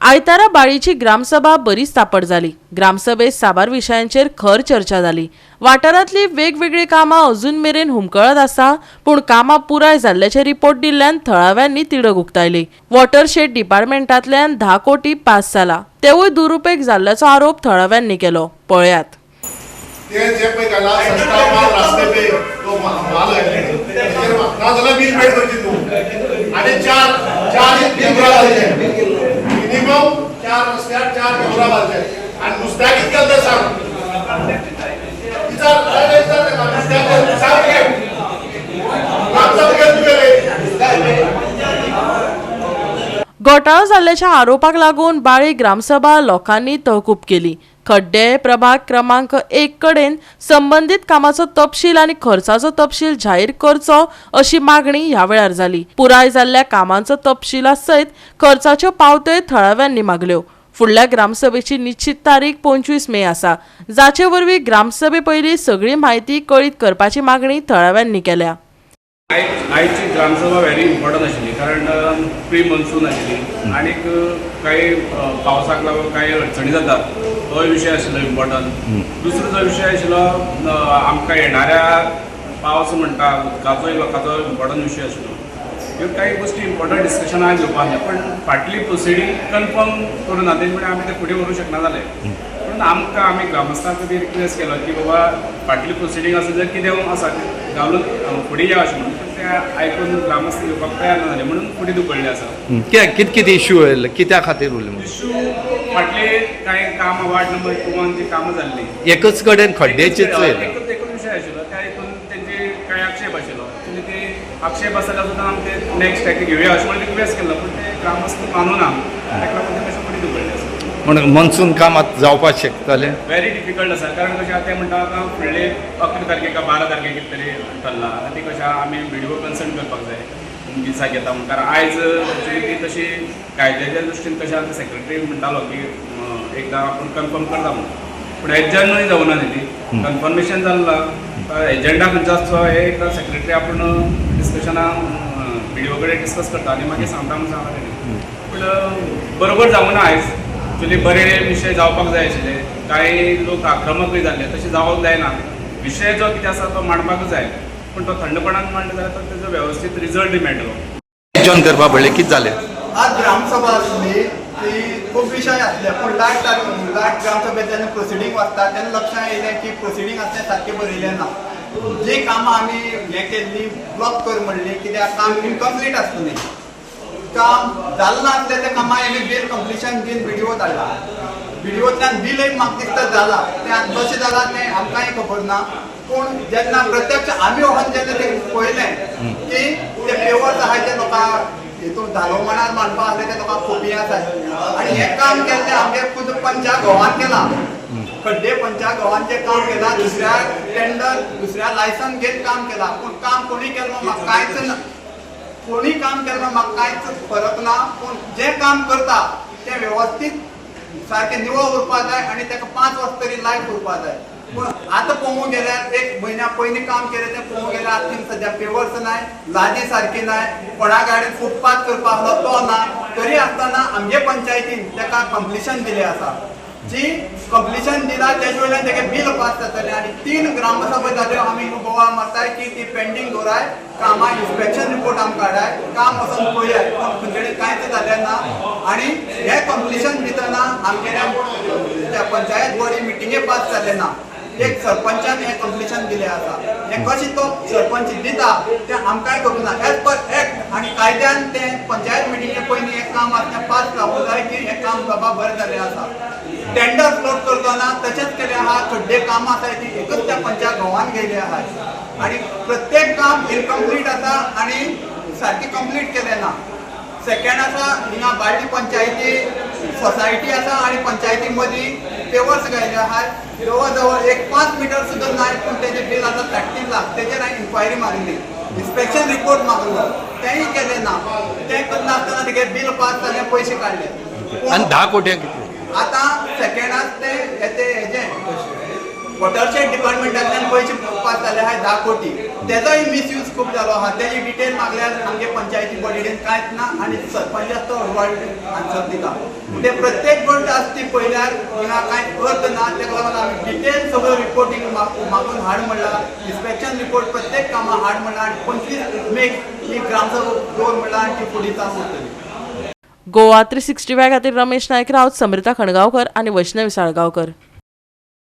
आयतारा बाळीची ग्रामसभा बरीच तापट जाली। ग्रामसभेत साबार विषयांचेर खर चर्चा जाली। वाठारांतली वेगवेगळी कामां अजून मेरेन हुमकळत आसा, पूण कामां पुराय जाल्ल्याचे रिपोर्ट दिल्ल्यान थळाव्यांनी तिडक उक्तायली। वॉटरशेड डिपार्टमेंटांतल्यान 10 कोटी पास जाला, तेवूय दुरुपेग जाल्ल्याचो आरोप थळाव्यांनी केलो। पळयात। घोटाळो जाल्ल्याच्या आरोपाक लागून बाळी ग्रामसभा लोकांनी तहकूब केली। खड्डे प्रभाग क्रमांक 1 कडेन संबंधित कामाचो तपशील आनी खर्चाचो तपशील जाहीर करचो अशी मागणी ह्या वेळार जाली। पुराय जाल्ल्या कामांचो तपशीला सयत खर्चाच्यो पावत्योय थळाव्यांनी मागल्यो। फुडल्या ग्रामसभेची निश्चित तारीख 25 मे आसा, जाचे वरवीं ग्रामसभे पयलीं सगळी म्हायती कळीत करपाची मागणी थळाव्यांनी केल्या। आयची ग्रामसभा व्हेरी इम्पॉर्टंट आशिल्ली, कारण प्री मॉन्सून आशिल्ली आणि काही पावसाक लागून काही अडचणी जातात, तो विषय आशिल्लो इम्पॉर्टंट। दुसरो जो विषय आशिल्लो आमकां येणाऱ्या पावस म्हणटा उदकाचो लोकांचो इम्पॉर्टंट विशय आशिल्लो। ह्यो काही गोष्टी इम्पॉर्टंट डिस्कशनाक घेवपाक जाय, पण फाटली प्रोसिडींग कन्फर्म करून तेज म्हणजे आमी ते फुडें व्हरूंक शकना जाले। पूण आमी ग्रामस्थांक खातीर रिक्वेस्ट केलो की बाबा फाटली प्रोसिडींग आसा जर कितें आसा घालून फुडें या अशें म्हणून, ते आयकून ग्रामस्थ घेवपाक तयार ना जाले म्हणून फुडें धुकळ्ळे आसा। कितें इश्यू आयले, कित्या खातीर उरले? इश्यू फाटले कांय कामां वार्ड नंबर 2 जी कामां जाल्ली एकच कडेन खड्ड्याचेच एकूच विशय आशिल्लो, त्या हितून तेंचे कांय आक्षेप आशिल्लो, म्हणजे ते आक्षेप आसल्यार सुद्दां आमी ते नेक्स्ट टॅक घेवया अशें म्हणून रिक्वेस्ट केलो, पूण ते ग्रामस्थ मानूना, ताका लागून ते मातशें फुडें धुकळ्ळे आसा। म्हणून मॉन्सून कामात जावपाक शकतले? व्हेरी डिफिकल्ट आसा, कारण कशें आतां ते म्हणटा आतां फुडले 11 तारखेक 12 तारखेक कितें तरी ठरला, आतां ती कशें आमी व्हिडिओ कन्सल्ट करपाक जाय दिसाक येता म्हणून, कारण आयज ती तशी कायद्याच्या दृश्टीन कशें आतां सेक्रेटरी म्हणटालो की एकदां आपूण कन्फर्म करता म्हणून, पूण एजंडूय जावना न्ही ती, कन्फर्मेशन जाल्ला एजंडा खंयचो आसचो हे एकदां सेक्रेटरी आपूण डिस्कशनाक व्हिडिओ कडेन डिस्कस करता आनी मागीर सांगता म्हणून सांगता तेणी, पूण बरोबर जावना आयज। एक्चुअली बरे विशय जावपाक जाय आशिल्ले, कांय लोक आक्रमकूय जाल्ले, तशें जावंक जायना। विशय जो कितें आसा तो मांडपाकूच जाय, पूण तो थंडपणान मांडलो जाल्यार तो तेजो वेवस्थीत रिजल्टूय मेळटलो। जॉन करपा पडलें, कितें जालें? आज ग्रामसभा आसली, ती खूब विशय आसले, पूण लास्ट ग्रामसभेत जेन्ना प्रोसिडींग वाचता तेन्ना लक्षांत येयलें की प्रोसिडींग आसलें सारकें बरयलें ना। जी कामां आमी हें केल्ली ब्लॉक कर म्हणली, कित्याक काम इनकम्प्लीट आसलें, काम जालें ना आसलें त्या कामां आमी बील कंप्लिशन बीन व्हिडिओ धाडला, व्हिडिओंतल्यान बिलय म्हाका दिसता जाला, तें कशें जालां तें आमकांय खबर ना, पूण जेन्ना प्रत्यक्ष आमी वचून जेन्ना तें पळयलें की ते पेवर्स आहाय ते लोकांक हितून धालो मणार मांडपाक आसले ते लोकांक फोबिया आसाय, आनी हें काम केल्लें आमगे खुद पंचा गांवांत केलां, खड्डे पंचा गांवांत जें काम केलां, दुसऱ्या टेंडर दुसऱ्या लायसन घेत काम केलां, पूण काम कोणी केलें म्हाका कांयच ना, कोणी काम केलें म्हाका कांयच फरक ना, पूण जें काम करता तें वेवस्थीत सारकें निवळ उरपाक जाय आनी ताका 5 वर्स तरी लायफ उरपाक जाय। पूण आतां पळोवंक गेल्यार 1 म्हयन्या पयलीं काम केलें तें पळोवंक गेल्यार आतां सद्या पेवर्स नाय, लाजी सारकी नाय, कोणा गाडीन फुटपाथ करपाक आसलो तो ना, तरी आसतना आमगे पंचायतीन ताका कंप्लिशन दिलें आसा। जी कंप्लिशन दिला तेजे वयल्यान तेगे बील पास जातलें आनी 3 ग्रामसभा जाल्यो, आमी बोवाळ मारताय की ती पेंडींग दवराय, कामां इन्स्पेक्शन रिपोर्ट आमकां काडाय, काम वचून पळयात, पूण खंयचे कांयच जालें ना। आनी हें कंप्लिशन दितना आमगेल्या पंचायत बॉडी मिटिंगे पास जालें ना, एक सरपंचान हें कंप्लिशन दिलें आसा, हें कशें तो सरपंच दिता तें आमकांय खबर ना। एज पर एक्ट आनी कायद्यान तें पंचायत मिटिंगे पयलीं हें काम आसलें पास जावूंक जाय की हें काम बाबा बरें जालें आसा। टेंडर फ्लोट करतना तशेंच केलें आहा, खड्डे कामां आसाय ती एकच त्या पंचा गांवांत गेली आहाय, आनी प्रत्येक काम इनकम्प्लीट आसा आनी सारकी कंप्लीट केलें ना। सेकंड आसा हिंगा बाळ्ळी पंचायती सोसायटी आसा आनी पंचायती मदीं पेवर्स घायले आहाय, जवळ जवळ 5 मिटर सुद्दां नाय, पूण तेजें बील आसा 30 लाख, तेजेर हांवें इन्क्वायरी मारिल्ली, इन्स्पेक्शन रिपोर्ट मागलो, तेंय केलें ना। तें करना आसतना तेगे बील पास जालें, पयशे काडले, आनी 10 कोट्यांक कितें? आतां सेकंडाक ते हेजें वॉटरशेड डिपार्टमेंटांतल्यान पयशे पास जाले आहाय 10 कोटी, तेजोय मिसयूज खूप जालो आहा तेजी डिटेल मागल्यार आमगे पंचायती बॉडीन कांयच ना आनी सरपंचाचो वर्ल्ड आन्सर दिता ते प्रत्येक गोष्ट आसा ती पयल्यार हिंगा कांय अर्थ ना तेका लागून आमी डिटेल सगळो रिपोर्टींग मागून हाड म्हणला इन्स्पेक्शन रिपोर्ट प्रत्येक कामां हाड म्हणला आनी 25 मेक ही ग्रामसभा दवर म्हणला आनी ती फुडें चालू उरतली. गोवा 365 खातीर रमेश नायक रावत, समृता खणगांवकर आनी वैष्णवी साळगांवकर.